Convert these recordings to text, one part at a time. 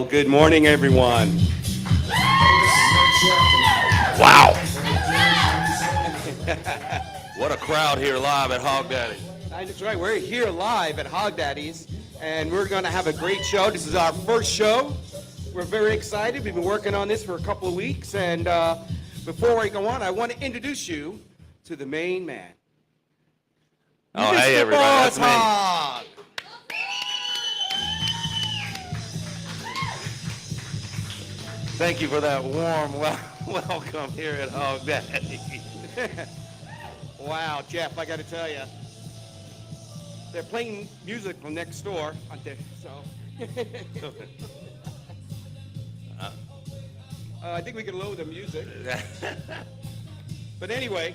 good morning, everyone. Wow. What a crowd here live at Hog Daddy. That's right. We're here live at Hog Daddy's, and we're going to have a great show. This is our first show. We're very excited. We've been working on this for a couple of weeks, and before I go on, I want to introduce you to the main man. Oh, Mr. hey, everybody. That's me. Hogg. Thank you for that warm welcome here at Hog Daddy. Wow, Jeff, I got to tell you, they're playing music from next door, aren't they? So, I think we can lower the music. But anyway,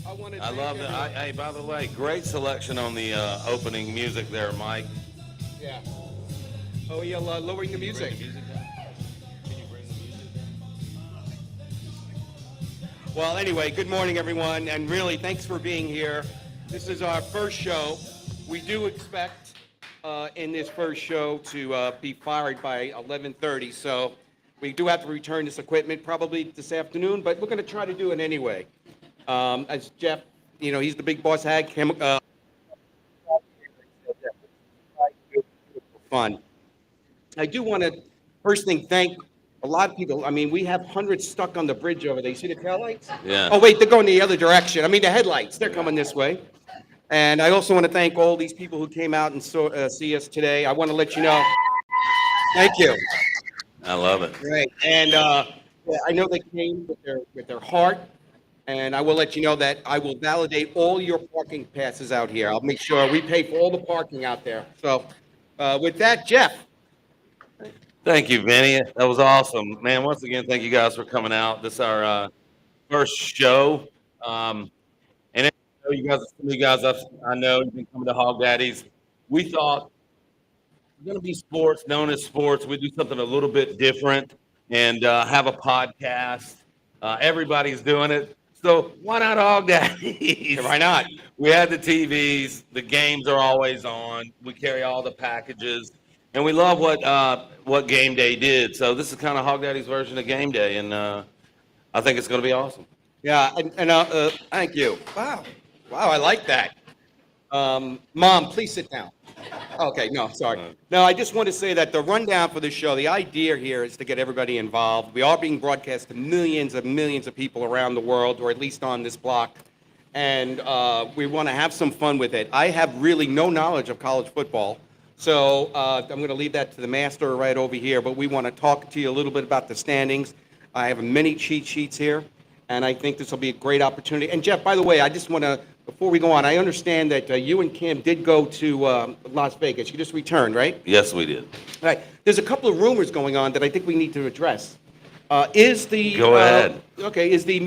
I wanted. I love that. Hey, by the way, great selection on the opening music there, Mike. Yeah. Oh, yeah, lowering the music. Can you bring the music down? Well, anyway, good morning, everyone, and really, thanks for being here. This is our first show. We do expect in this first show to be fired by 11:30, so we do have to return this equipment probably this afternoon, but we're going to try to do it anyway. As Jeff, he's the big boss hag. Fun. I do want to first thing thank a lot of people. I mean, we have hundreds stuck on the bridge over there. You see the taillights? Yeah. Oh, wait, they're going the other direction. I mean, the headlights, they're coming this way. And I also want to thank all these people who came out and see us today. I want to let you know. Thank you. I love it. Great. And I know they came with their heart. And I will let you know that I will validate all your parking passes out here. I'll make sure we pay for all the parking out there. So with that, Jeff. Thank you, Vinny. That was awesome. Man, once again, thank you guys for coming out. This is our first show. And some of you guys I know you've been coming to Hog Daddy's. We thought we're going to be sports, known as sports. We do something a little bit different and have a podcast. Everybody's doing it. So why not Hog Daddy's? Yeah, why not? We had the TVs. The games are always on. We carry all the packages. And we love what Gameday did. So this is kind of Hog Daddy's version of Gameday, and I think it's going to be awesome. Yeah, and thank you. Wow, I like that. Mom, please sit down. Okay, no, sorry. No, I just want to say that the rundown for the show, the idea here is to get everybody involved. We are being broadcast to millions of people around the world, or at least on this block, and we want to have some fun with it. I have really no knowledge of college football. So I'm going to leave that to the master right over here, but we want to talk to you a little bit about the standings. I have many cheat sheets here, and I think this will be a great opportunity. And Jeff, by the way, I just want to, before we go on, I understand that you and Kim did go to Las Vegas. You just returned, right? Yes, we did. All right. There's a couple of rumors going on that I think we need to address. Is the Go ahead. Okay. Is the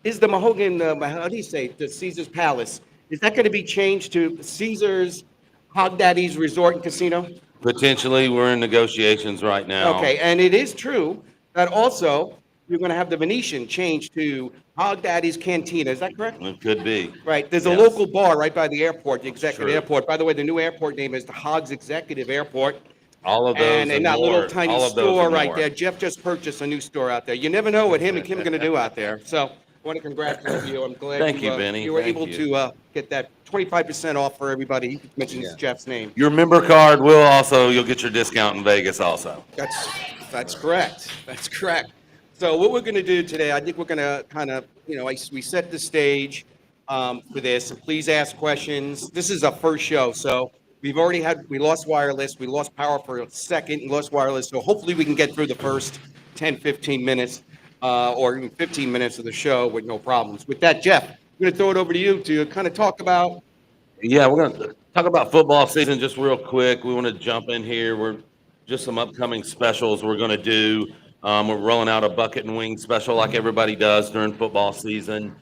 Mahogan? How do you say it? The Caesar's Palace? Is that going to be changed to Caesar's Hog Daddy's Resort and Casino? Potentially, we're in negotiations right now. Okay, and it is true that also you're going to have the Venetian changed to Hog Daddy's Cantina. Is that correct? It could be. Right. There's a Yes. local bar right by the airport, the Executive True. Airport. By the way, the new airport name is the Hogg's Executive Airport. All of those And in that more. little tiny All of those store and right more. there, Jeff just purchased a new store out there. You never know what him and Kim are going to do out there. So I want to congratulate you. I'm glad Thank you, Vinny. you were Thank able you. to get that 25% off for everybody who mentions Jeff's name. Your member card will also, you'll get your discount in Vegas also. That's correct. That's correct. So what we're going to do today, I think we're going to kind of, we set the stage for this. Please ask questions. This is our first show, so we lost wireless, we lost power for a second, and lost wireless. So hopefully we can get through the first 10, 15 minutes or even 15 minutes of the show with no problems. With that, Jeff, I'm going to throw it over to you to kind of talk about. Yeah, we're going to talk about football season just real quick. We want to jump in here. We're just some upcoming specials we're going to do. We're rolling out a bucket and wing special like everybody does during football season.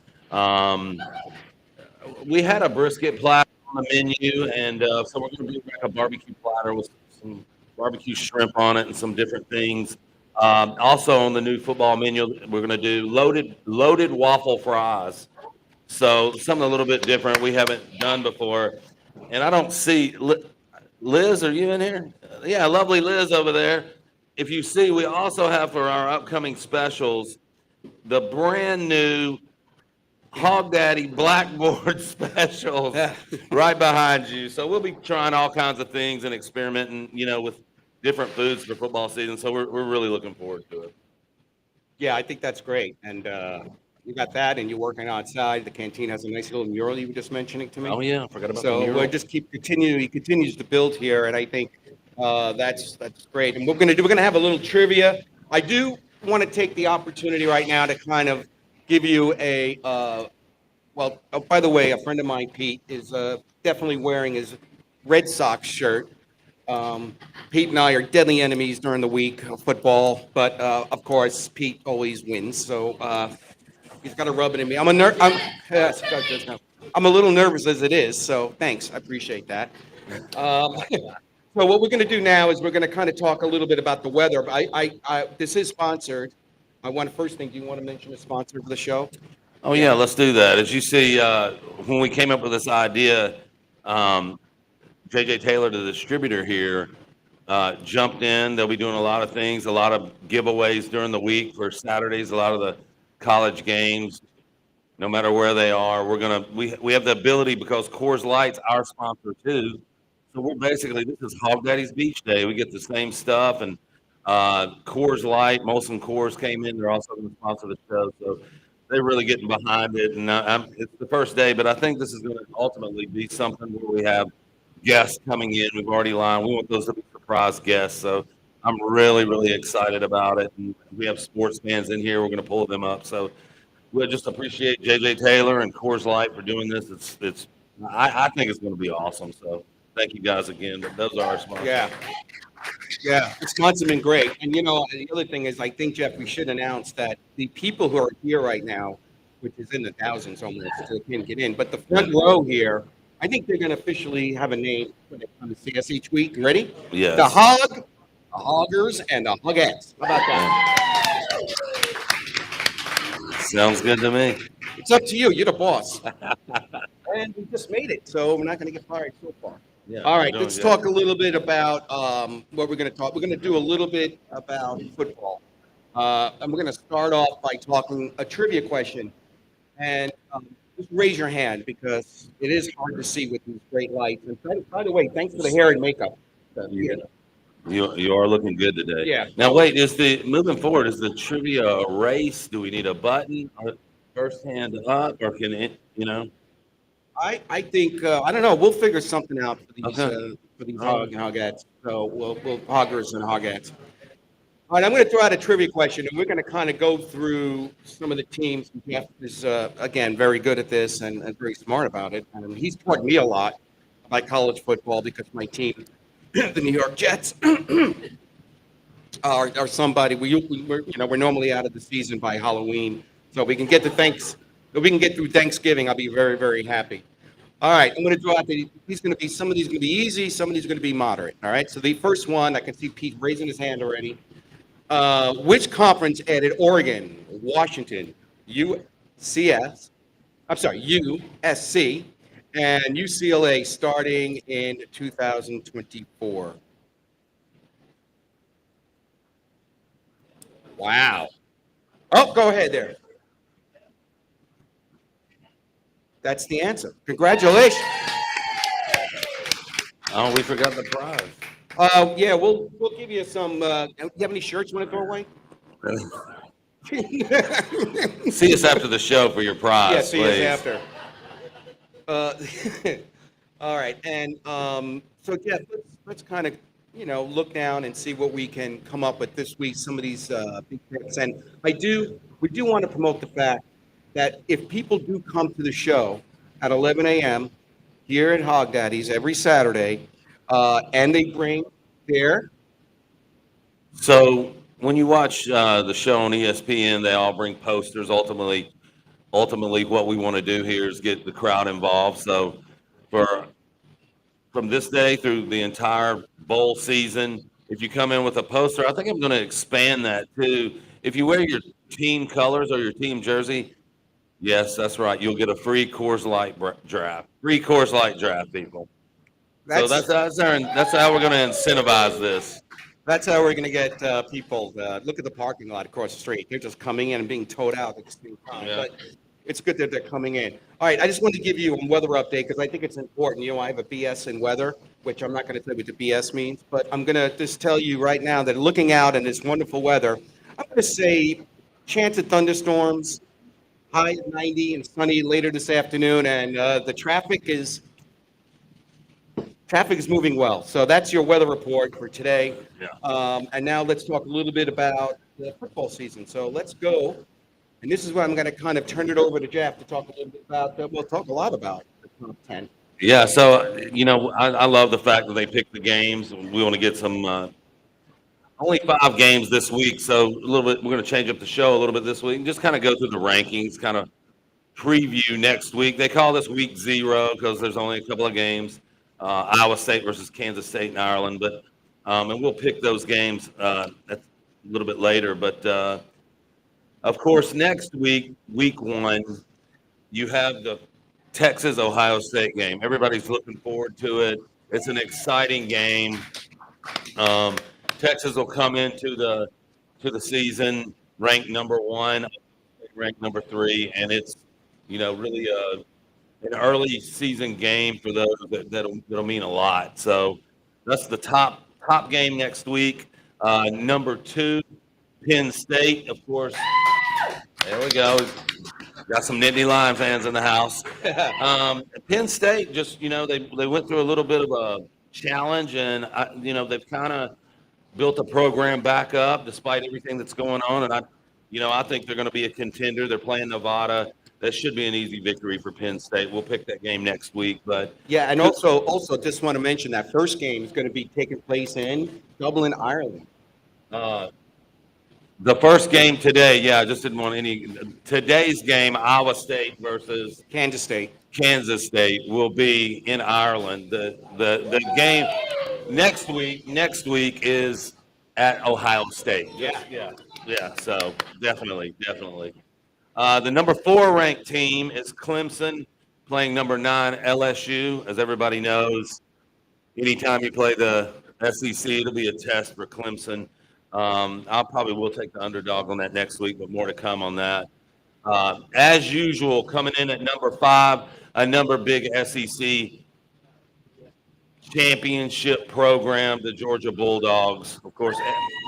We had a brisket platter on the menu, and so we're going to do like a barbecue platter with some barbecue shrimp on it and some different things. Also on the new football menu, we're going to do loaded waffle fries. So something a little bit different we haven't done before. And I don't see, Liz, are you in here? Yeah, lovely Liz over there. If you see, we also have for our upcoming specials the brand new Hog Daddy Blackboard specials right behind you. So we'll be trying all kinds of things and experimenting, with different foods for football season. So we're really looking forward to it. Yeah, I think that's great. And you got that, and you're working outside. The canteen has a nice little mural you were just mentioning to me. Oh yeah, I forgot about the So mural. we'll just he continues to build here, and I think that's great. And we're gonna have a little trivia. I do want to take the opportunity right now to kind of give you a well. Oh, by the way, a friend of mine, Pete, is definitely wearing his Red Sox shirt. Pete and I are deadly enemies during the week of football, but of course, Pete always wins. So he's got to rub it in me. I'm a little nervous as it is. So thanks, I appreciate that. So what we're going to do now is we're going to kind of talk a little bit about the weather. This is sponsored. First thing, do you want to mention the sponsor of the show? Oh yeah, let's do that. As you see, when we came up with this idea, JJ Taylor, the distributor here, jumped in. They'll be doing a lot of things, a lot of giveaways during the week for Saturdays, a lot of the college games. No matter where they are, we have the ability, because Coors Light's our sponsor too. So this is Hog Daddy's Beach Day. We get the same stuff, and Coors Light, Molson Coors came in. They're also going to sponsor the show, so they're really getting behind it. And it's the first day, but I think this is going to ultimately be something where we have guests coming in. We've already lined. We want those to be surprise guests. So I'm really, really excited about it. And we have sports fans in here. We're going to pull them up. So we'll just appreciate JJ Taylor and Coors Light for doing this. I think it's going to be awesome. So thank you guys again. But those are our sponsors. Yeah, the sponsors have been great. And the other thing is, I think, Jeff, we should announce that the people who are here right now, which is in the thousands almost, so can't get in, but the front row here, I think they're going to officially have a name when they come to see us each week. You ready? Yes. The Hog, the Hoggers, and the Hogettes. How about that? Sounds good to me. It's up to you. You're the boss. And we just made it, so we're not going to get fired so far. Yeah, all right, let's talk a little bit about what we're going to talk. We're going to do a little bit about football. And we're going to start off by talking a trivia question. And just raise your hand, because it is hard to see with these great lights. And by the way, thanks for the hair and makeup. You are looking good today. Yeah. Now wait, moving forward, is the trivia a race? Do we need a button? First hand up, or can it, I think I don't know. We'll figure something out for these Hog and Hogettes. So we'll Hoggers and Hogettes. All right, I'm going to throw out a trivia question, and we're going to kind of go through some of the teams. Jeff is again very good at this and very smart about it. And he's taught me a lot about college football, because my team, the New York Jets, are somebody we're normally out of the season by Halloween, so we can get through Thanksgiving. I'll be very, very happy. All right, I'm going to draw out some of these going to be easy, some of these are going to be moderate. All right, so the first one, I can see Pete raising his hand already. Which conference added Oregon, Washington, USC, and UCLA starting in 2024? Wow. Oh, go ahead there. That's the answer. Congratulations. Oh, we forgot the prize. Yeah, we'll give you some. Do you have any shirts you want to throw away? See us after the show for your prize. Yeah, see please. us after. All right, and so Jeff, let's kind of look down and see what we can come up with this week. Some of these big picks, and we do want to promote the fact that if people do come to the show at 11 a.m. here at Hog Daddy's every Saturday, and they bring their. So when you watch the show on ESPN, they all bring posters. Ultimately, what we want to do here is get the crowd involved. So from this day through the entire bowl season, if you come in with a poster, I think I'm going to expand that too. If you wear your team colors or your team jersey, yes, that's right, you'll get a free Coors Light draft. Free Coors Light draft, people. So That's that's how we're going to incentivize this. That's how we're going to get people. Look at the parking lot across the street. They're just coming in and being towed out at the same time. Yeah. But it's good that they're coming in. All right, I just wanted to give you a weather update because I think it's important. I have a BS in weather, which I'm not going to tell you what the BS means, but I'm going to just tell you right now that looking out in this wonderful weather, I'm going to say chance of thunderstorms, high of 90 and sunny later this afternoon, and the traffic is moving well. So that's your weather report for today. Yeah. And now let's talk a little bit about the football season. So let's go. And this is where I'm going to kind of turn it over to Jeff to talk a little bit about, we'll talk a lot about the top 10. Yeah. So, I love the fact that they picked the games. We want to get some, only 5 games this week. So a little bit, we're going to change up the show a little bit this week and just kind of go through the rankings, kind of preview next week. They call this week 0 because there's only a couple of games. Iowa State versus Kansas State and Ireland, but and we'll pick those games a little bit later. But of course, next week, week 1, you have the Texas-Ohio State game. Everybody's looking forward to it. It's an exciting game. Texas will come into the season ranked number 1, ranked number 3, and it's really an early season game for those that'll mean a lot. So that's the top game next week. Number 2, Penn State, of course. There we go. Got some Nittany Lion fans in the house. Penn State just they went through a little bit of a challenge, and they've kind of built a program back up despite everything that's going on. And I think they're going to be a contender. They're playing Nevada. That should be an easy victory for Penn State. We'll pick that game next week. But yeah, and also just want to mention that first game is going to be taking place in Dublin, Ireland. The first game today, yeah, I just didn't want today's game, Iowa State versus Kansas State. Kansas State will be in Ireland. The game next week is at Ohio State. Yeah. So definitely. The number 4 ranked team is Clemson playing number 9 LSU. As everybody knows, anytime you play the SEC, it'll be a test for Clemson. I probably will take the underdog on that next week, but more to come on that. As usual, coming in at number 5, another big SEC championship program, the Georgia Bulldogs. Of course,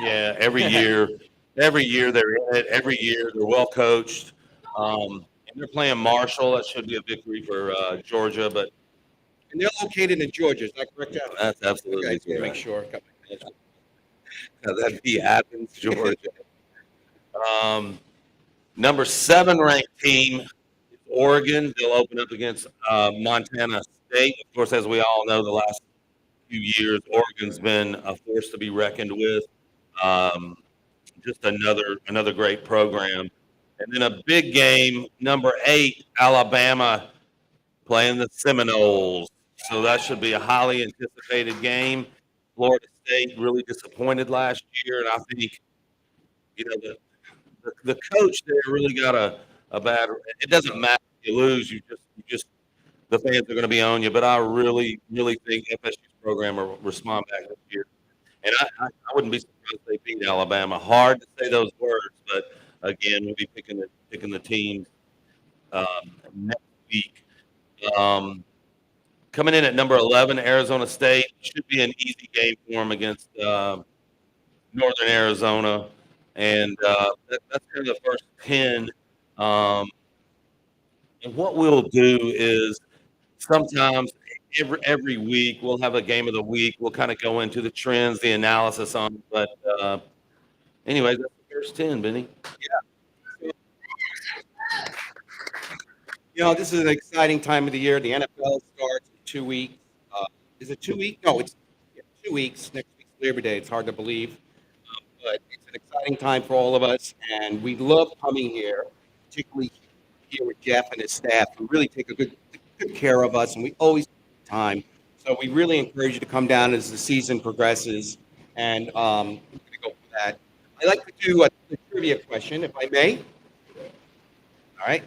yeah, every year they're in it. Every year they're well coached. And they're playing Marshall. That should be a victory for Georgia, but And they're located in Georgia. Is that correct, Jeff? that's absolutely Okay, just correct. make sure. That'd be Athens, Georgia. Number 7 ranked team is Oregon. They'll open up against Montana State. Of course, as we all know, the last few years, Oregon's been a force to be reckoned with. Just another great program. And then a big game, number 8, Alabama playing the Seminoles. So that should be a highly anticipated game. Florida State really disappointed last year, and I think the coach there really got a bad. It doesn't matter if you lose, you just the fans are going to be on you. But I really think FSU's program will respond back this year, and I wouldn't be surprised if they beat Alabama. Hard to say those words, but again, we'll be picking the teams next week. Coming in at number 11, Arizona State. Should be an easy game for them against Northern Arizona. And that's kind of the first 10. And what we'll do is sometimes every week we'll have a game of the week. We'll kind of go into the trends, the analysis on it. But anyway, that's the first 10, Vinny. This is an exciting time of the year. The NFL starts in 2 weeks. Is it 2 weeks? No, it's 2 weeks. Next week's Labor Day. It's hard to believe. But it's an exciting time for all of us. And we love coming here, particularly here with Jeff and his staff, who really take a good care of us. And we always take time. So we really encourage you to come down as the season progresses. And we're going to go for that. I'd like to do a trivia question, if I may. All right.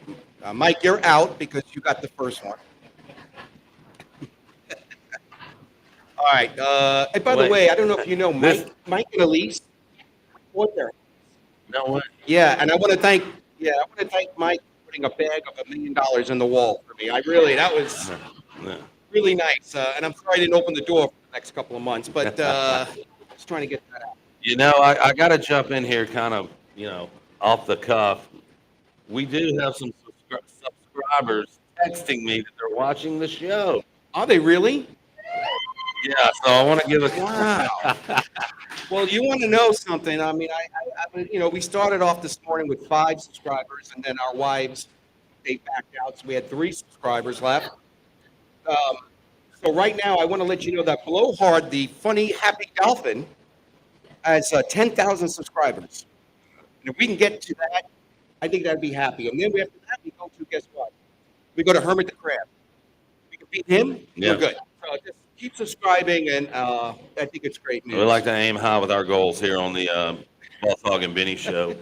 Mike, you're out because you got the first one. All right. And by the Wait. way, I don't know if you know This- Mike and Elise. What there? No way. Yeah, and I want to thank Mike for putting a bag of $1 million in the wall for me. That was No. really nice. And I'm sorry I didn't open the door for the next couple of months, but just trying to get that out. You know, I got to jump in here kind of, off the cuff. We do have some subscribers texting me that they're watching the show. Are they really? Yeah, so I want to give a Wow. Well, you want to know something? I mean, we started off this morning with 5 subscribers, and then our wives, they backed out, so we had 3 subscribers left. So right now, I want to let you know that Blowhard, the funny, happy dolphin, has 10,000 subscribers. And if we can get to that, I think that'd be happy. And then we have to go to, guess what? We go to Hermit the Crab. We can beat him, Yeah. we're good. So just keep subscribing, and I think it's great news. We like to aim high with our goals here on the Boss Hog and Vinny show.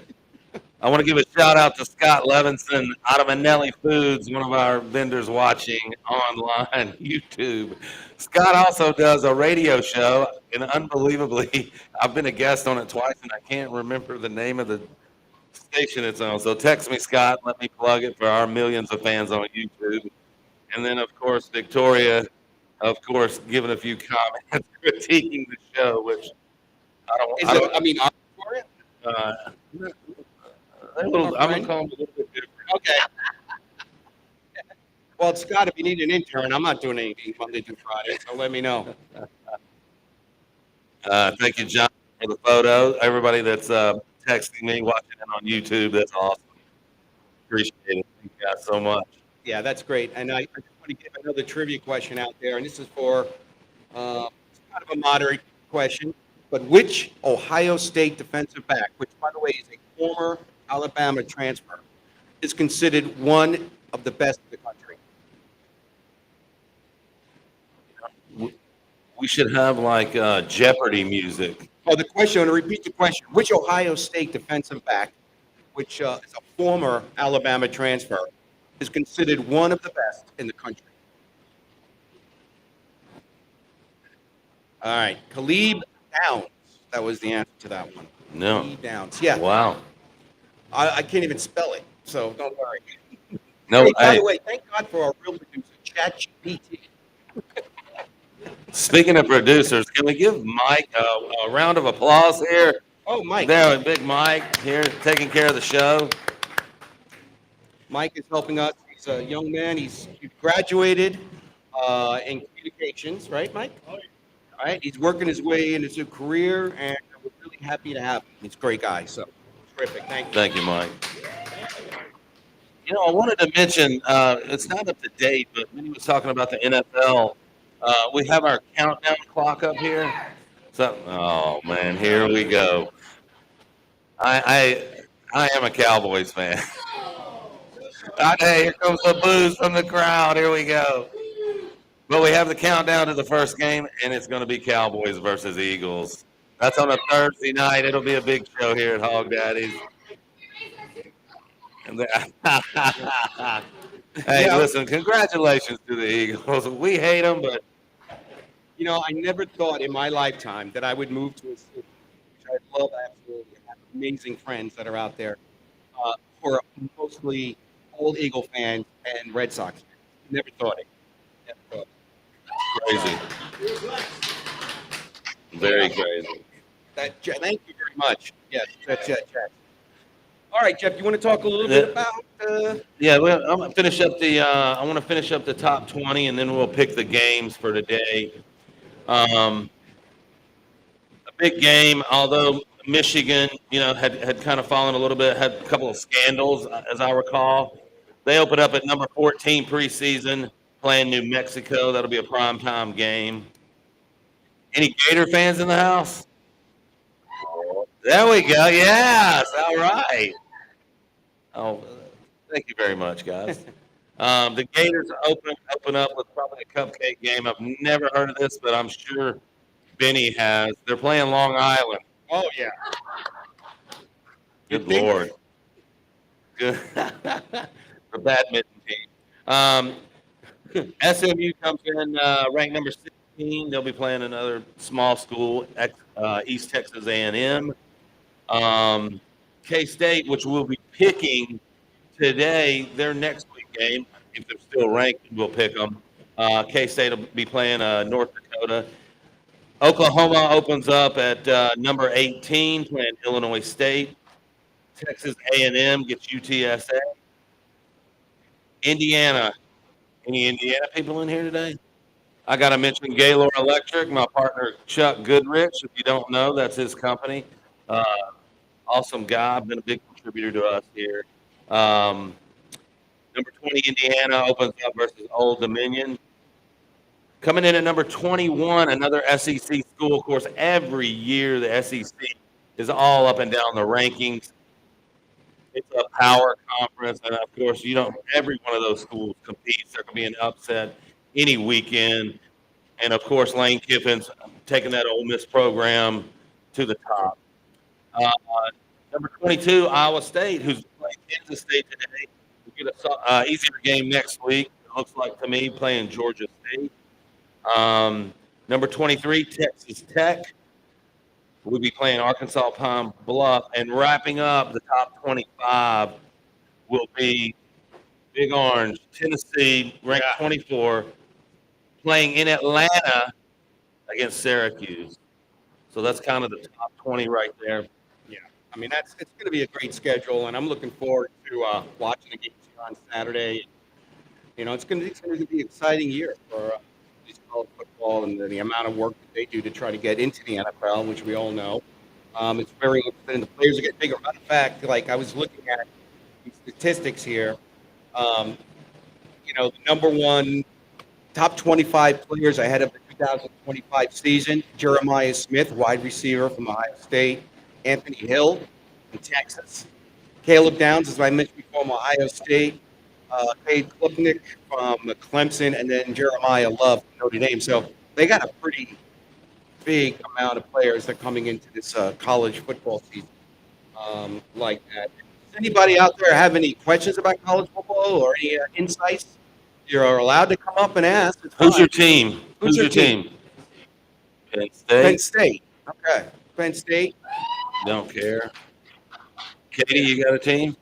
I want to give a shout out to Scott Levinson out of Manelli Foods, one of our vendors watching online YouTube. Scott also does a radio show, and unbelievably, I've been a guest on it twice, and I can't remember the name of the station it's on. So text me, Scott. Let me plug it for our millions of fans on YouTube. And then, of course, Victoria, of course, giving a few comments, critiquing the show, which I'm going to call them a little bit different. Okay. Well, Scott, if you need an intern, I'm not doing anything Monday through Friday, so let me know. Thank you, John, for the photo. Everybody that's texting me, watching it on YouTube, that's awesome. Appreciate it. Thank you guys so much. Yeah, that's great. And I just want to give another trivia question out there, and this is for it's kind of a moderate question, but which Ohio State defensive back, which, by the way, is a former Alabama transfer, is considered one of the best in the country? We should have like Jeopardy music. Oh, the question, I'm going to repeat the question. Which Ohio State defensive back, which is a former Alabama transfer, is considered one of the best in the country? All right, Khalid Downs. That was the answer to that one. No. Khalid Downs. Yeah. Wow. I can't even spell it, so don't worry. No. Hey, by Hey, the way, thank God for our real producer, ChatGPT. speaking of producers, can we give Mike a round of applause here? Oh, Mike. There, big Mike here, taking care of the show. Mike is helping us. He's a young man. He's graduated in communications, right, Mike? All right. He's working his way into his career, and we're really happy to have him. He's a great guy. So terrific. Thank you. Thank you, Mike. I wanted to mention, it's not up to date, but when he was talking about the NFL, we have our countdown clock up here. So, oh man, here we go. I am a Cowboys fan. Hey, here comes the booze from the crowd. Here we go. But we have the countdown to the first game, and it's going to be Cowboys versus Eagles. That's on a Thursday night. It'll be a big show here at Hog Daddy's. Hey, listen, congratulations to the Eagles. We hate them, but I never thought in my lifetime that I would move to a city, which I love absolutely. I have amazing friends that are out there who are mostly old Eagle fans and Red Sox fans. Never thought it. Never thought it. crazy. Very crazy. Thank you very much. Yes, that's Jeff. All right, Jeff, you want to talk a little bit about? Yeah, well, I'm gonna finish up the. I want to finish up the top 20, and then we'll pick the games for today. A big game, although Michigan, had kind of fallen a little bit, had a couple of scandals, as I recall. They opened up at number 14 preseason, playing New Mexico. That'll be a primetime game. Any Gator fans in the house? There we go. Yes. All right. Oh, thank you very much, guys. The Gators open up with probably a cupcake game. I've never heard of this, but I'm sure Vinny has. They're playing Long Island. Oh, yeah. Good Lord. Good. The badminton team. SMU comes in ranked number 16 18, they'll be playing another small school, East Texas A&M. K-State, which we'll be picking today, their next week game, if they're still ranked, we'll pick them. K-State will be playing North Dakota. Oklahoma opens up at number 18, playing Illinois State. Texas A&M gets UTSA. Indiana. Any Indiana people in here today? I got to mention Gaylord Electric, my partner Chuck Goodrich. If you don't know, that's his company. Awesome guy, been a big contributor to us here. Number 20, Indiana opens up versus Old Dominion. Coming in at number 21, another SEC school. Of course, every year the SEC is all up and down the rankings. It's a power conference, and of course, every one of those schools competes. There can be an upset any weekend, and of course, Lane Kiffin's taking that Ole Miss program to the top. Number 22, Iowa State, who's playing Kansas State today. We get a easier game next week. It looks like to me playing Georgia State. Number 23, Texas Tech. We'll be playing Arkansas Pine Bluff, and wrapping up the top 25 will be Big Orange, Tennessee, ranked 24, playing in Atlanta against Syracuse. So that's kind of the top 20 right there. Yeah, I mean it's going to be a great schedule, and I'm looking forward to watching the games here on Saturday. It's going to be an exciting year for college football and the amount of work that they do to try to get into the NFL, which we all know. It's very interesting. The players are getting bigger. Matter of fact, like I was looking at the statistics here. The number one top 25 players ahead of the 2025 season: Jeremiah Smith, wide receiver from Ohio State; Anthony Hill from Texas; Caleb Downs, as I mentioned before, from Ohio State; Cade Klubnik from Clemson, and then Jeremiah Love from Notre Dame. So they got a pretty big amount of players that are coming into this college football season like that. Does anybody out there have any questions about college football or any insights? You're allowed to come up and ask. Who's your team? Who's your team? Penn State. Penn State. Okay. Penn State. Don't care. Katie, you got a team?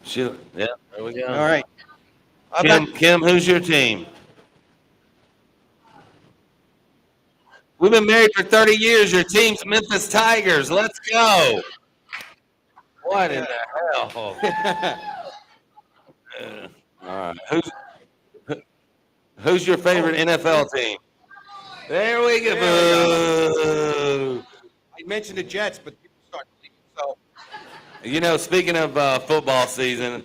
Yeah, there we go. All right. Kim, who's your team? We've been married for 30 years. Your team's Memphis Tigers. Let's go. What in the hell? All right. Who's your favorite NFL team? There we go. Boo. I mentioned the Jets, but people start leaving. So, speaking of football season,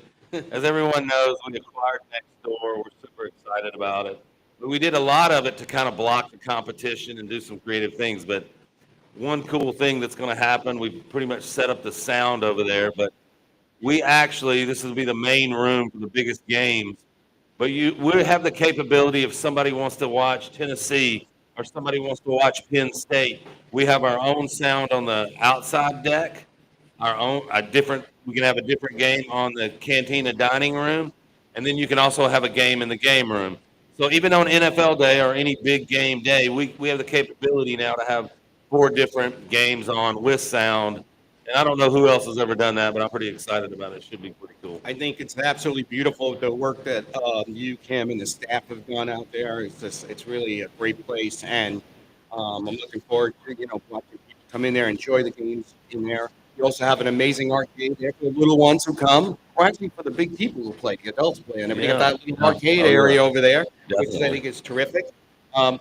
as everyone knows, we acquired Next Door. We're super excited about it. But we did a lot of it to kind of block the competition and do some creative things. But one cool thing that's going to happen, we've pretty much set up the sound over there, but this will be the main room for the biggest games. But we have the capability if somebody wants to watch Tennessee or somebody wants to watch Penn State, we have our own sound on the outside deck, we can have a different game on the cantina dining room, and then you can also have a game in the game room. So even on NFL day or any big game day, we have the capability now to have 4 different games on with sound. And I don't know who else has ever done that, but I'm pretty excited about it. It should be pretty cool. I think it's absolutely beautiful, the work that you, Kim, and the staff have done out there. It's really a great place, and I'm looking forward to watching people come in there, enjoy the games in there. You also have an amazing arcade there for the little ones who come, or actually for the big people who play, the adults play. And we got that little arcade area over there, which I think is terrific. I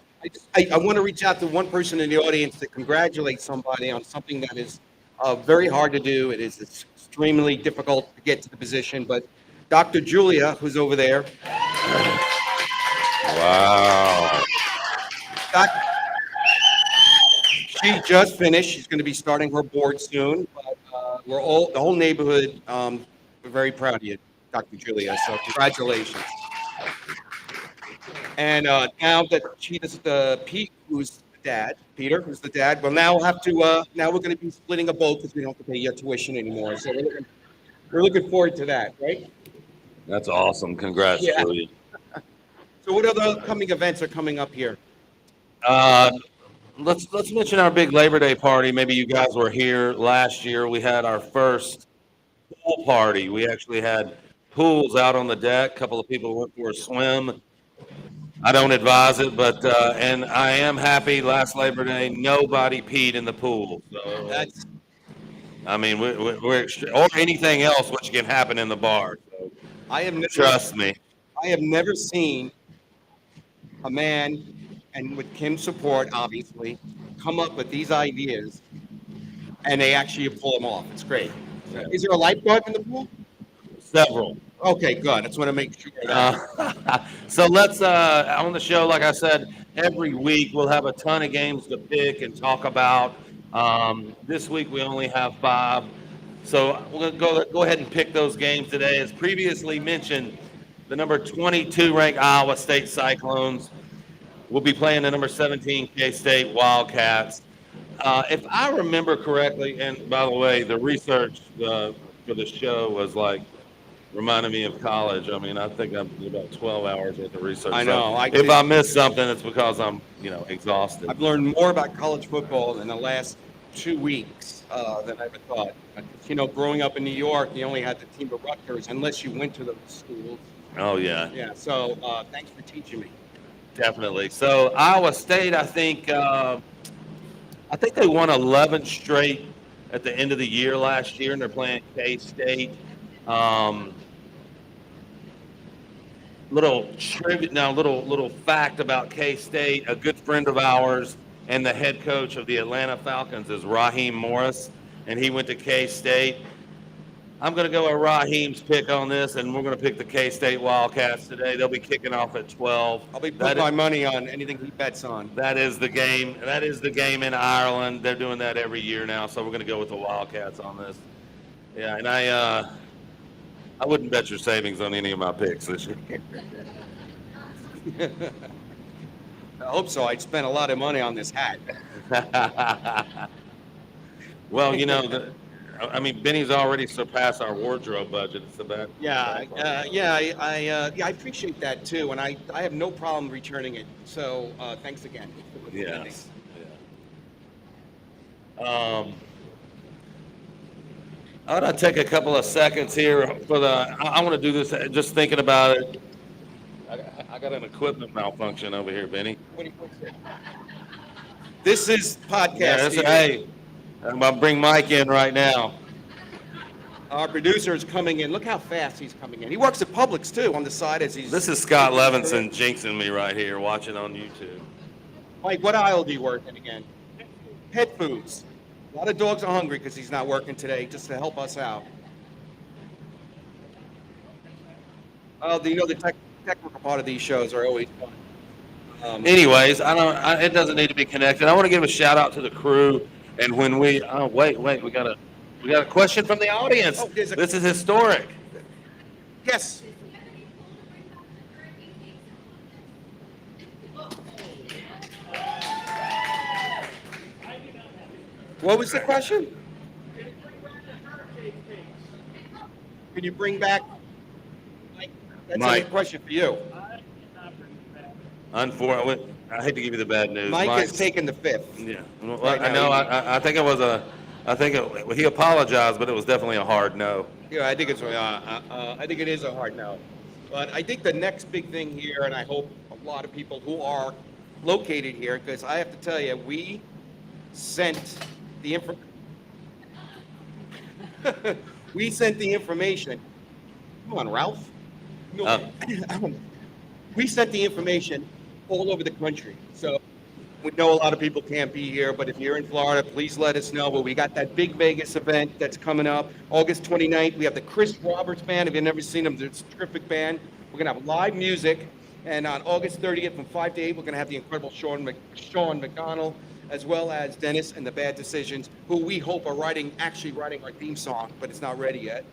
want to reach out to one person in the audience to congratulate somebody on something that is very hard to do. It's extremely difficult to get to the position, but Dr. Julia, who's over there. Wow. She just finished. She's going to be starting her board soon. But the whole neighborhood, we're very proud of you, Dr. Julia. So congratulations. And now that she is Pete, who's the dad, Peter, who's the dad. Well, now we're going to be splitting a boat because we don't have to pay your tuition anymore. So we're looking forward to that, right? That's awesome. Congrats, Julia. So what other upcoming events are coming up here? Uh, let's mention our big Labor Day party. Maybe you guys were here last year. We had our first pool party. We actually had pools out on the deck. A couple of people went for a swim. I don't advise it, but and I am happy. Last Labor Day, nobody peed in the pool. So That's I mean, or anything else which can happen in the bar. So I have never trust me. I have never seen a man, and with Kim's support, obviously, come up with these ideas, and they actually pull them off. It's great. Is there a lifeguard in the pool? Several. Okay, good. I just want to make sure. So let's on the show, like I said, every week we'll have a ton of games to pick and talk about. This week we only have 5, so we're gonna go ahead and pick those games today. As previously mentioned, the number 22 ranked Iowa State Cyclones will be playing the number 17 K-State Wildcats. If I remember correctly, and by the way, the research for the show was like reminded me of college. I mean, I think I'm about 12 hours worth of research. I know. So if I miss something, it's because I'm, exhausted. I've learned more about college football in the last 2 weeks than I ever thought. Growing up in New York, you only had the team of Rutgers unless you went to those schools. Oh, yeah. Yeah, so thanks for teaching me. Definitely. So Iowa State, I think they won 11 straight at the end of the year last year, and they're playing K-State. Little trivia now, little fact about K-State. A good friend of ours and the head coach of the Atlanta Falcons is Raheem Morris, and he went to K-State. I'm going to go with Raheem's pick on this, and we're going to pick the K-State Wildcats today. They'll be kicking off at 12. I'll be putting my money on anything he bets on. That is the game. That is the game in Ireland. They're doing that every year now, so we're going to go with the Wildcats on this. Yeah, and I wouldn't bet your savings on any of my picks this year. I hope so. I spent a lot of money on this hat. Well, Vinny's already surpassed our wardrobe budget. It's about I appreciate that too, and I have no problem returning it. So thanks again. Yes. I want to take a couple of seconds here for I want to do this just thinking about it. I got an equipment malfunction over here, Vinny. This is podcast. Hey, I'm going to bring Mike in right now. Our producer is coming in. Look how fast he's coming in. He works at Publix too on the side as he's. This is Scott Levinson jinxing me right here, watching on YouTube. Mike, what aisle do you work in again? Pet foods. A lot of dogs are hungry because he's not working today, just to help us out. Oh, the technical part of these shows are always fun. Anyways, it doesn't need to be connected. I want to give a shout out to the crew. And when we wait, we got a question from the audience. Oh, this is historic. Yes. What was the question? Can you bring back Mike? That's Mike. a question for you. Unfortunately, I hate to give you the bad news. Mike Mike's has taken the 5th. Yeah, well, Right I now, know. I think it was he apologized, but it was definitely a hard no. Yeah, I think it is a hard no. But I think the next big thing here, and I hope a lot of people who are located here, because I have to tell you, we sent the we sent the information. Come on, Ralph. No. We sent the information all over the country. So we know a lot of people can't be here, but if you're in Florida, please let us know. But we got that big Vegas event that's coming up August 29th. We have the Chris Roberts Band. If you've never seen them, it's a terrific band. We're going to have live music. And on August 30th from 5 to 8, we're going to have the incredible Sean McDonald, as well as Dennis and the Bad Decisions, who we hope are actually writing our theme song, but it's not ready yet.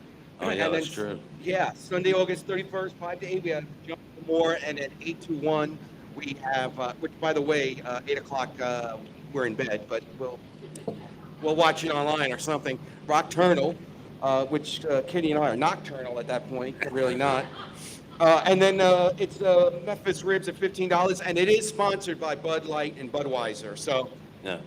Oh, yeah, that's true. Yeah, Sunday, August 31st, 5 to 8, we have John Moore, and at 8 to 1, we have, which, by the way, 8 o'clock, we're in bed, but we'll watch it online or something. Nocturnal, which Kitty and I are nocturnal at that point, really not. And then it's Memphis Ribs at $15, and it is sponsored by Bud Light and Budweiser. So Yeah,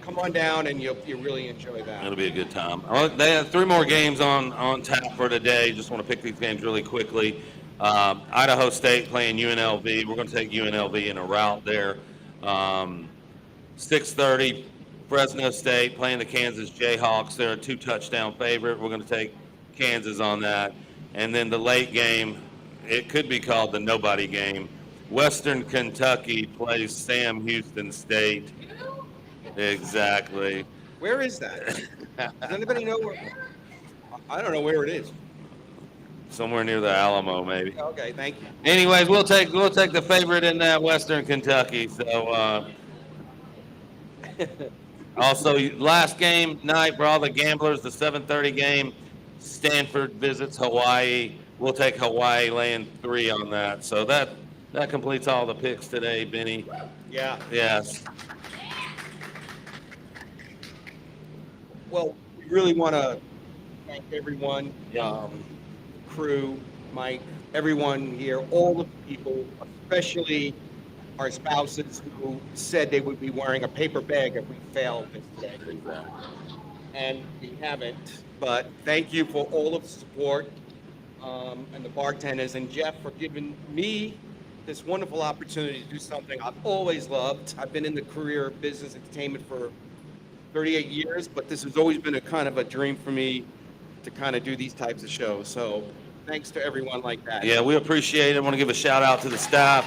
come on down, and you'll really enjoy that. it'll be a good time. They have 3 more games on tap for today. Just want to pick these games really quickly. Idaho State playing UNLV. We're going to take UNLV in a rout there. 6:30, Fresno State playing the Kansas Jayhawks. They're a 2-touchdown favorite. We're going to take Kansas on that. And then the late game, it could be called the nobody game. Western Kentucky plays Sam Houston State. Exactly. Where is that? Does anybody know where? I don't know where it is. Somewhere near the Alamo, maybe. Okay, thank you. Anyways, we'll take the favorite in that Western Kentucky. So also last game night for all the gamblers, the 7:30 game. Stanford visits Hawaii. We'll take Hawaii laying 3 on that. So that completes all the picks today, Vinny. Yeah. Yes. Well, we really want to thank everyone, Yeah. crew, Mike, everyone here, all the people, especially our spouses who said they would be wearing a paper bag if we failed this day. And we haven't, but thank you for all of the support, and the bartenders, and Jeff for giving me this wonderful opportunity to do something I've always loved. I've been in the career of business entertainment for 38 years, but this has always been a kind of a dream for me to kind of do these types of shows. So thanks to everyone like that. Yeah, we appreciate it. I want to give a shout out to the staff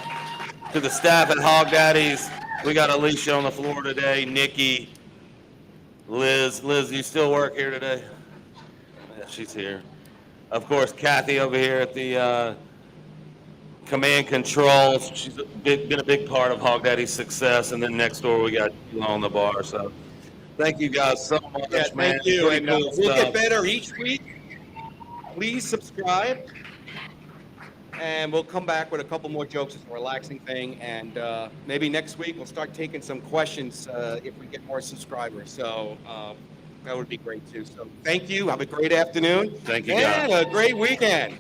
at Hog Daddy's. We got Alicia on the floor today, Nikki, Liz, you still work here today? Yeah, she's here. Of course, Kathy over here at the command controls. She's been a big part of Hog Daddy's success. And then next door we got Sheila on the bar. So thank you guys so much, Yeah, man. thank you. Pretty And cool we'll stuff. get better each week. Please subscribe. And we'll come back with a couple more jokes. It's a relaxing thing. And maybe next week we'll start taking some questions if we get more subscribers. So that would be great too. So thank you. Have a great afternoon. Thank you, And guys. a great weekend.